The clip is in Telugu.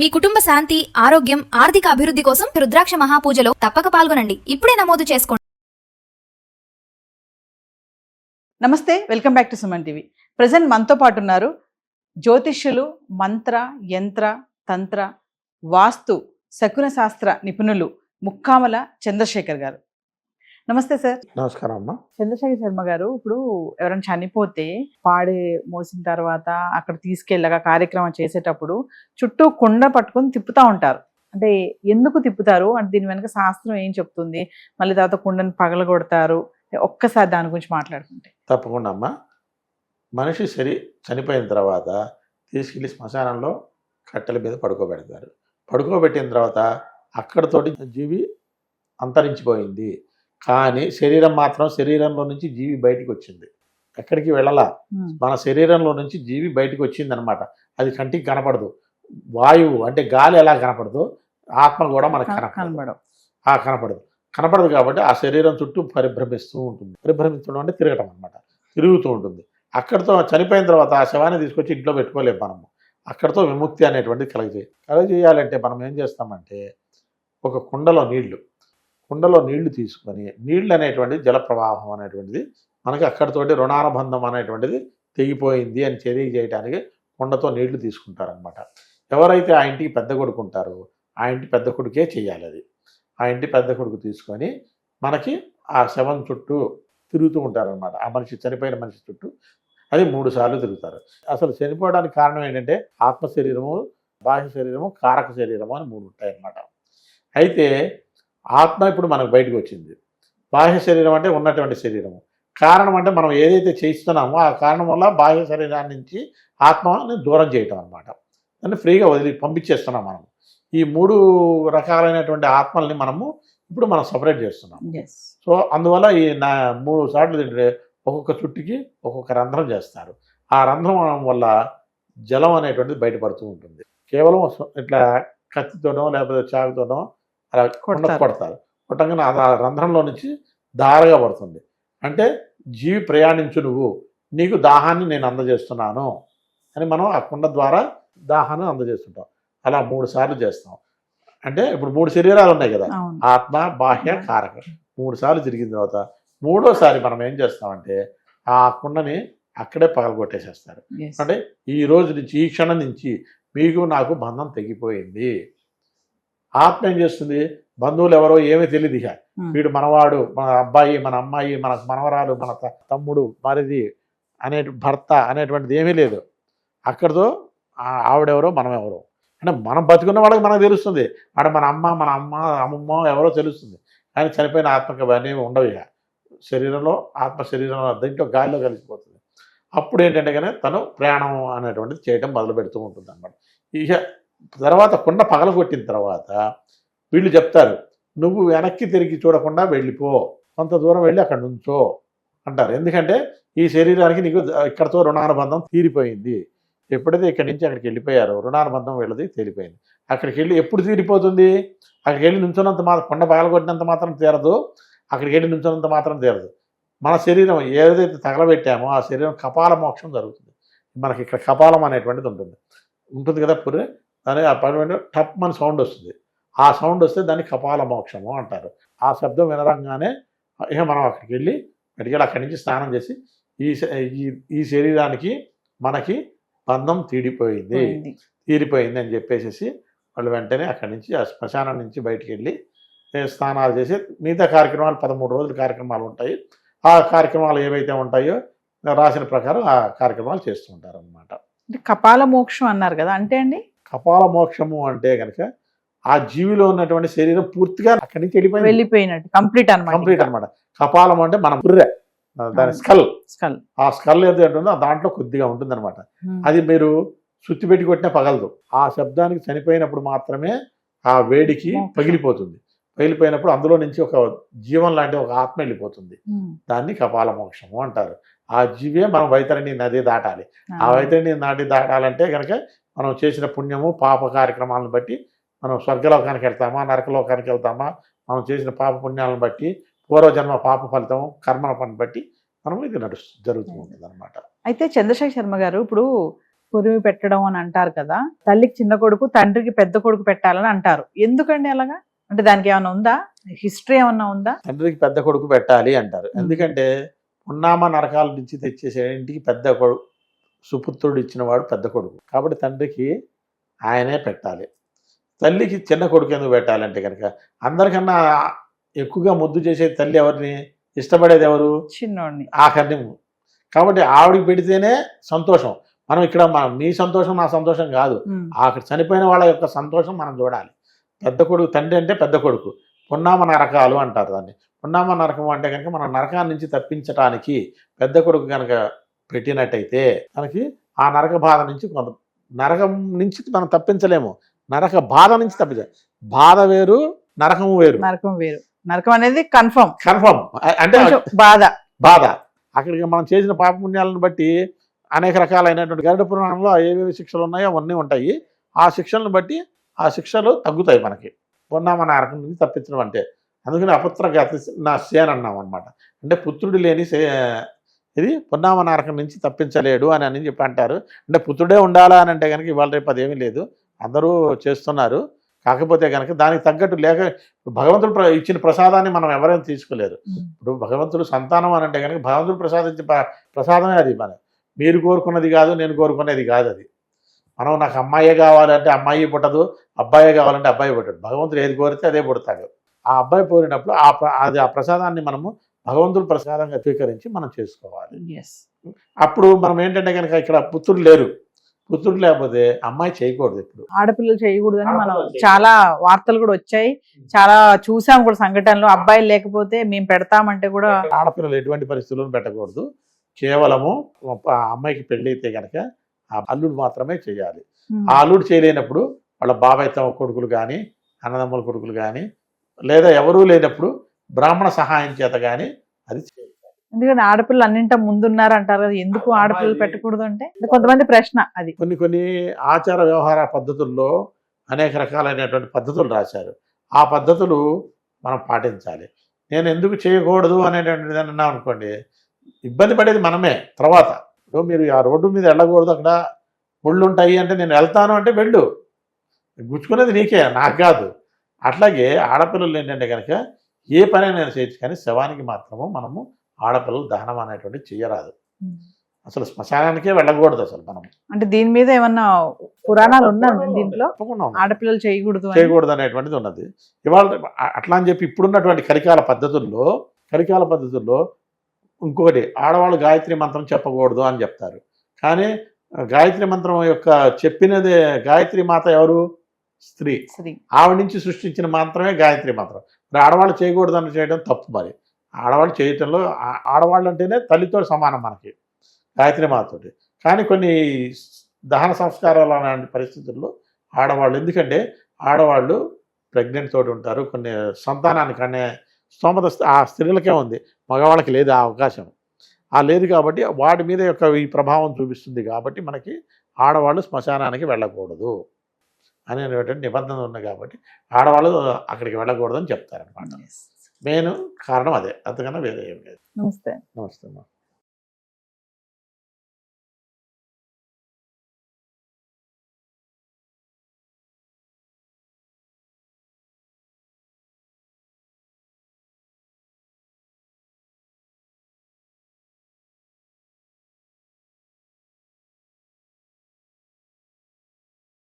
మీ కుటుంబ శాంతి, ఆరోగ్యం, ఆర్థిక అభివృద్ధి కోసం రుద్రాక్ష మహాపూజలో తప్పక పాల్గొనండి. ఇప్పుడే నమోదు చేసుకోండి. నమస్తే, welcome back to Suman TV. Present మనతో పాటు ఉన్నారు జ్యోతిష్యులు, మంత్ర, యంత్ర, తంత్ర, వాస్తు, శకున శాస్త్ర నిపుణులు ముక్కామల చంద్రశేఖర్ గారు. నమస్తే సార్. నమస్కారం అమ్మా. చంద్రశేఖర్ శర్మ గారు, ఇప్పుడు ఎవరైనా చనిపోతే పాడే మోసిన తర్వాత అక్కడ తీసుకెళ్ళగా కార్యక్రమం చేసేటప్పుడు చుట్టూ కుండ పట్టుకొని తిప్పుతూ ఉంటారు. అంటే ఎందుకు తిప్పుతారు అంటే దీని వెనక శాస్త్రం ఏం చెప్తుంది? మళ్ళీ తర్వాత కుండని పగలగొడతారు. ఒక్కసారి దాని గురించి మాట్లాడుకుంటే. తప్పకుండా అమ్మా. మనిషి చనిపోయిన తర్వాత తీసుకెళ్ళి శ్మశానంలో కట్టెల మీద పడుకోబెడతారు. పడుకోబెట్టిన తర్వాత అక్కడతోటి జీవి అంతరించిపోయింది. కానీ శరీరం మాత్రం, శరీరంలో నుంచి జీవి బయటికి వచ్చింది, ఎక్కడికి వెళ్ళాల. మన శరీరంలో నుంచి జీవి బయటికి వచ్చింది అనమాట. అది కంటికి కనపడదు. వాయువు అంటే గాలి ఎలా కనపడదు, ఆత్మ కూడా మనకు కనపడదు కాబట్టి ఆ శరీరం చుట్టూ పరిభ్రమిస్తూ ఉంటుంది. పరిభ్రమించడం అంటే తిరగటం అనమాట, తిరుగుతూ ఉంటుంది. అక్కడితో చనిపోయిన తర్వాత ఆ శవాన్ని తీసుకొచ్చి ఇంట్లో పెట్టుకోలేము మనము. అక్కడితో విముక్తి అనేటువంటిది కలగజేయాలంటే మనం ఏం చేస్తామంటే, ఒక కుండలో నీళ్లు తీసుకొని, నీళ్ళు అనేటువంటిది జలప్రవాహం అనేటువంటిది మనకి అక్కడితోటి రుణానుబంధం అనేటువంటిది తెగిపోయింది అని తెలియజేయడానికి కుండతో నీళ్లు తీసుకుంటారనమాట. ఎవరైతే ఆ ఇంటికి పెద్ద కొడుకు ఉంటారో ఆ ఇంటి పెద్ద కొడుకే చేయాలి అది. ఆ ఇంటి పెద్ద కొడుకు తీసుకొని మనకి ఆ శవం చుట్టూ తిరుగుతూ ఉంటారనమాట. ఆ చనిపోయిన మనిషి చుట్టూ అది 3 సార్లు తిరుగుతారు. అసలు చనిపోవడానికి కారణం ఏంటంటే ఆత్మ శరీరము, బాహ్య శరీరము, కారక శరీరము అని 3 ఉంటాయన్నమాట. అయితే ఆత్మ ఇప్పుడు మనకు బయటకు వచ్చింది. బాహ్య శరీరం అంటే ఉన్నటువంటి శరీరము. కారణం అంటే మనం ఏదైతే చేస్తున్నామో ఆ కారణం వల్ల బాహ్య శరీరాన్ని నుంచి ఆత్మని దూరం చేయటం అనమాట. దాన్ని ఫ్రీగా పంపించేస్తున్నాం మనం. ఈ 3 రకాలైనటువంటి ఆత్మల్ని మనం సపరేట్ చేస్తున్నాం. సో అందువల్ల ఈ 3 సార్లు ఒక్కొక్క చుట్టుకి ఒక్కొక్క రంధ్రం చేస్తారు. ఆ రంధ్రం వల్ల జలం అనేటువంటిది బయటపడుతూ ఉంటుంది. కేవలం ఇట్లా కత్తితోనో లేకపోతే చాకుతోనో అలా కొడతారు. కొట్టంగానే ఆ రంధ్రంలో నుంచి దారగా పడుతుంది. అంటే జీవి ప్రయాణించు, నీకు దాహాన్ని నేను అందజేస్తున్నాను అని మనం ఆ కుండ ద్వారా దాహాన్ని అందజేస్తుంటాం. అలా 3 సార్లు చేస్తాం. అంటే ఇప్పుడు 3 శరీరాలు ఉన్నాయి కదా, ఆత్మ, బాహ్య, కారక. 3 సార్లు తిరిగిన తర్వాత 3వసారి మనం ఏం చేస్తామంటే ఆ కుండని అక్కడే పగలగొట్టేసేస్తారు. అంటే ఈ రోజు నుంచి, ఈ క్షణం నుంచి మీకు నాకు బంధం తెగిపోయింది. ఆత్మ ఏం చేస్తుంది, బంధువులు ఎవరో ఏమీ తెలియదు. ఇక వీడు మనవాడు, మన అబ్బాయి, మన అమ్మాయి, మన మనవరాలు, మన తమ్ముడు, మరిది భర్త అనేటువంటిది ఏమీ లేదు. అక్కడితో ఆవిడెవరో మనం ఎవరో అంటే మనం బతుకున్న వాళ్ళకి మనకు తెలుస్తుంది. అక్కడ మన అమ్మమ్మ ఎవరో తెలుస్తుంది. కానీ చనిపోయిన ఆత్మకి అవన్నీ ఉండవు. ఇక శరీరంలో, ఆత్మ శరీరంలో దీంట్లో గాలిలో కలిసిపోతుంది. అప్పుడు ఏంటంటే కానీ తను ప్రయాణం అనేటువంటిది చేయడం మొదలు పెడుతూ ఉంటుంది అన్నమాట. ఇక తర్వాత కుండ పగలగొట్టిన తర్వాత వీళ్ళు చెప్తారు, నువ్వు వెనక్కి తిరిగి చూడకుండా వెళ్ళిపో, కొంత దూరం వెళ్ళి అక్కడ నుంచో అంటారు. ఎందుకంటే ఈ శరీరానికి నీకు ఇక్కడతో రుణానుబంధం తీరిపోయింది. ఎప్పుడైతే ఇక్కడి నుంచి అక్కడికి వెళ్ళిపోయారో రుణానుబంధం వీళ్ళది తేలిపోయింది. అక్కడికి వెళ్ళి ఎప్పుడు తీరిపోతుంది? అక్కడికి వెళ్ళి నుంచున్నంత మాత్రం, కొండ పగలగొట్టినంత మాత్రం తీరదు. అక్కడికి వెళ్ళి నుంచున్నంత మాత్రం తీరదు. మన శరీరం ఏదైతే తగలబెట్టామో ఆ శరీరం కపాల మోక్షం జరుగుతుంది. మనకి ఇక్కడ కపాలం అనేటువంటిది ఉంటుంది కదా, పుర్రె. దాని ఆ పని టప్ మన సౌండ్ వస్తుంది. ఆ సౌండ్ వస్తే దాన్ని కపాల మోక్షము అంటారు. ఆ శబ్దం వినరంగానే ఇక మనం అక్కడికి వెళ్ళి అక్కడి నుంచి స్నానం చేసి ఈ శరీరానికి మనకి బంధం తీరిపోయింది అని చెప్పేసి వాళ్ళు వెంటనే అక్కడి నుంచి ఆ శ్మశానం నుంచి బయటికి వెళ్ళి స్నానాలు చేసి మిగతా కార్యక్రమాలు 13 రోజుల కార్యక్రమాలు ఉంటాయి. ఆ కార్యక్రమాలు ఏవైతే ఉంటాయో రాసిన ప్రకారం ఆ కార్యక్రమాలు చేస్తూ ఉంటారు అనమాట. అంటే కపాల మోక్షం అన్నారు కదా, అంటే అండి కపాల మోక్షము అంటే కనుక ఆ జీవిలో ఉన్నటువంటి శరీరం పూర్తిగా అక్కడి నుంచి వెళ్ళిపోయినట్టు కంప్లీట్ అనమాట. కపాలం అంటే మన పుర్రె, దాని స్కల్. ఆ స్కల్ ఏదైతే ఉంటుందో దాంట్లో కొద్దిగా ఉంటుంది అనమాట. అది మీరు సుత్తి పెట్టి కొట్టినా పగలదు. ఆ శబ్దానికి చనిపోయినప్పుడు మాత్రమే ఆ వేడికి పగిలిపోయినప్పుడు అందులో నుంచి ఒక జీవం లాంటి ఒక ఆత్మ వెళ్ళిపోతుంది. దాన్ని కపాల మోక్షము అంటారు. ఆ జీవే మనం వైతరణి నది దాటాలి. ఆ వైతరణి నది దాటాలంటే కనుక మనం చేసిన పుణ్యము, పాప కార్యక్రమాలను బట్టి మనం స్వర్గలోకానికి వెళ్తామా, నరకలోకానికి వెళ్తామా, మనం చేసిన పాప పుణ్యాలను బట్టి, పూర్వజన్మ పాప ఫలితం, కర్మల పని బట్టి మనం ఇది జరుగుతూ ఉంటుంది అనమాట. అయితే చంద్రశేఖర్ శర్మ గారు, ఇప్పుడు కొరివి పెట్టడం అని అంటారు కదా, తల్లికి చిన్న కొడుకు తండ్రికి పెద్ద కొడుకు పెట్టాలని అంటారు. ఎందుకండి అలాగా? అంటే దానికి ఏమైనా ఉందా, హిస్టరీ ఏమన్నా ఉందా? తండ్రికి పెద్ద కొడుకు పెట్టాలి అంటారు. ఎందుకంటే పున్నామ నరకాల నుంచి తెచ్చేసే ఇంటికి పెద్ద కొడుకు, సుపుత్రుడు ఇచ్చినవాడు పెద్ద కొడుకు, కాబట్టి తండ్రికి ఆయనే పెట్టాలి. తల్లికి చిన్న కొడుకు ఎందుకు పెట్టాలంటే కనుక అందరికన్నా ఎక్కువగా ముద్దు చేసే తల్లి ఎవరిని ఇష్టపడేది, ఎవరు? చిన్నోడిని. ఆఖరిని. కాబట్టి ఆవిడికి పెడితేనే సంతోషం. మనం ఇక్కడ నీ సంతోషం నా సంతోషం కాదు, ఆఖరి చనిపోయిన వాళ్ళ యొక్క సంతోషం మనం చూడాలి. పెద్ద కొడుకు, తండ్రి అంటే పెద్ద కొడుకు. పున్నామ నరకాలు అంటారు దాన్ని. పున్నామ నరకం అంటే కనుక మన నరకాన్ని నుంచి తప్పించడానికి పెద్ద కొడుకు కనుక పెట్టినట్టయితే మనకి ఆ నరక బాధ నుంచి కొంత, నరకం నుంచి మనం తప్పించలేము, నరక బాధ నుంచి తప్పించాలి. బాధ వేరు, నరకము వేరు. నరకం వేరు. నరకం అనేది కన్ఫర్మ్ అంటే బాధ. బాధ అక్కడికి మనం చేసిన పాపపుణ్యాలను బట్టి అనేక రకాలైనటువంటి గరుడ పురాణంలో ఏవేవి శిక్షలు ఉన్నాయో అవన్నీ ఉంటాయి. ఆ శిక్షలను బట్టి ఆ శిక్షలు తగ్గుతాయి మనకి, పున్నామ నరకం నుంచి తప్పించడం అంటే. అందుకని అపుత్ర గతి నశ్య అని అన్నాం అనమాట. అంటే పుత్రుడు లేని ఇది పున్నామ నరకం నుంచి తప్పించలేడు అని చెప్పి అంటారు. అంటే పుత్రుడే ఉండాలా అని అంటే కనుక ఇవాళ రేపు అదేమీ లేదు, అందరూ చేస్తున్నారు. కాకపోతే కనుక దానికి తగ్గట్టు లేక భగవంతుడు ఇచ్చిన ప్రసాదాన్ని మనం ఎవరైనా తీసుకోలేరు. ఇప్పుడు భగవంతుడు సంతానం అని అంటే కనుక భగవంతుడు ప్రసాదించే ప్రసాదమే అది. మీరు కోరుకున్నది కాదు, నేను కోరుకునేది కాదు అది. మనం నాకు అమ్మాయే కావాలంటే అమ్మాయి పుట్టదు, అబ్బాయే కావాలంటే అబ్బాయి పుట్టడు. భగవంతుడు ఏది కోరితే అదే పుడతాడు. ఆ అబ్బాయి కోరినప్పుడు ఆ ప్రసాదాన్ని మనము భగవంతుడు ప్రసాదంగా స్వీకరించి మనం చేసుకోవాలి. అప్పుడు మనం ఏంటంటే కనుక ఇక్కడ పుత్రుడు లేరు, పుత్రుడు లేకపోతే అమ్మాయి చేయకూడదు. ఇప్పుడు ఆడపిల్లలు చేయకూడదు అని మనం చాలా వార్తలు కూడా వచ్చాయి, చాలా చూసాం కూడా సంఘటనలు. అబ్బాయిలు లేకపోతే మేము పెడతామంటే కూడా ఆడపిల్లలు ఎటువంటి పరిస్థితుల్లో పెట్టకూడదు. కేవలము అమ్మాయికి పెళ్లి అయితే కనుక ఆ అల్లుడు మాత్రమే చేయాలి. ఆ అల్లుడు చేయలేనప్పుడు వాళ్ళ బాబాయ్ తమ కొడుకులు కానీ, అన్నదమ్ముల కొడుకులు కానీ, లేదా ఎవరూ లేనప్పుడు బ్రాహ్మణ సహాయం చేత కానీ అది చేయాలి. ఎందుకంటే ఆడపిల్లలు అన్నింట ముందున్నారు అంటారు కదా, ఎందుకు ఆడపిల్లలు పెట్టకూడదు అంటే కొంతమంది ప్రశ్న అది. కొన్ని ఆచార వ్యవహార పద్ధతుల్లో అనేక రకాలైనటువంటి పద్ధతులు రాశారు. ఆ పద్ధతులు మనం పాటించాలి. నేను ఎందుకు చేయకూడదు అనేటువంటిది అన్నాం అనుకోండి, ఇబ్బంది పడేది మనమే తర్వాత. ఇప్పుడు మీరు ఆ రోడ్డు మీద వెళ్ళకూడదు, అక్కడ ముళ్ళు ఉంటాయి అంటే నేను వెళ్తాను అంటే వెళ్ళు, గుచ్చుకునేది నీకే, నాకు కాదు. అట్లాగే ఆడపిల్లలు ఏంటంటే కనుక ఏ పని నేను చేయొచ్చు, కానీ శవానికి మాత్రము మనము ఆడపిల్లలు దహనం అనేటువంటి చేయరాదు. అసలు శ్మశానానికే వెళ్ళకూడదు అసలు మనం. అంటే దీని మీద ఏమన్నా పురాణాలు ఉన్నాయి దీంట్లో? ఆడపిల్లలు చేయకూడదు అనేటువంటిది ఉన్నది. ఇవాళ అట్లా అని చెప్పి ఇప్పుడున్నటువంటి కలికాల పద్ధతుల్లో ఇంకొకటి, ఆడవాళ్ళు గాయత్రి మంత్రం చెప్పకూడదు అని చెప్తారు. కానీ గాయత్రి మంత్రం యొక్క చెప్పినది గాయత్రి మాత ఎవరు? స్త్రీ. ఆవిడ నుంచి సృష్టించిన మంత్రమే గాయత్రి మంత్రం. మరి ఆడవాళ్ళు చేయకూడదు అని చేయడం తప్పు. మరి ఆడవాళ్ళు చేయటంలో ఆడవాళ్ళు అంటేనే తల్లితో సమానం మనకి, గాయత్రి మాతతోటి. కానీ కొన్ని దహన సంస్కారాలు అలాంటి పరిస్థితుల్లో ఆడవాళ్ళు, ఎందుకంటే ఆడవాళ్ళు ప్రెగ్నెంట్ తోటి ఉంటారు, కొన్ని సంతానానికి అనే స్తోమత ఆ స్త్రీలకే ఉంది, మగవాళ్ళకి లేదు ఆ అవకాశం. లేదు కాబట్టి వాటి మీద యొక్క ఈ ప్రభావం చూపిస్తుంది. కాబట్టి మనకి ఆడవాళ్ళు శ్మశానానికి వెళ్ళకూడదు అనేటువంటి నిబంధన ఉంది. కాబట్టి ఆడవాళ్ళు అక్కడికి వెళ్ళకూడదు అని చెప్తారనమాట. మెయిన్ కారణం అదే, అంతకన్నా వేరే ఏం లేదు. నమస్తే. నమస్తే.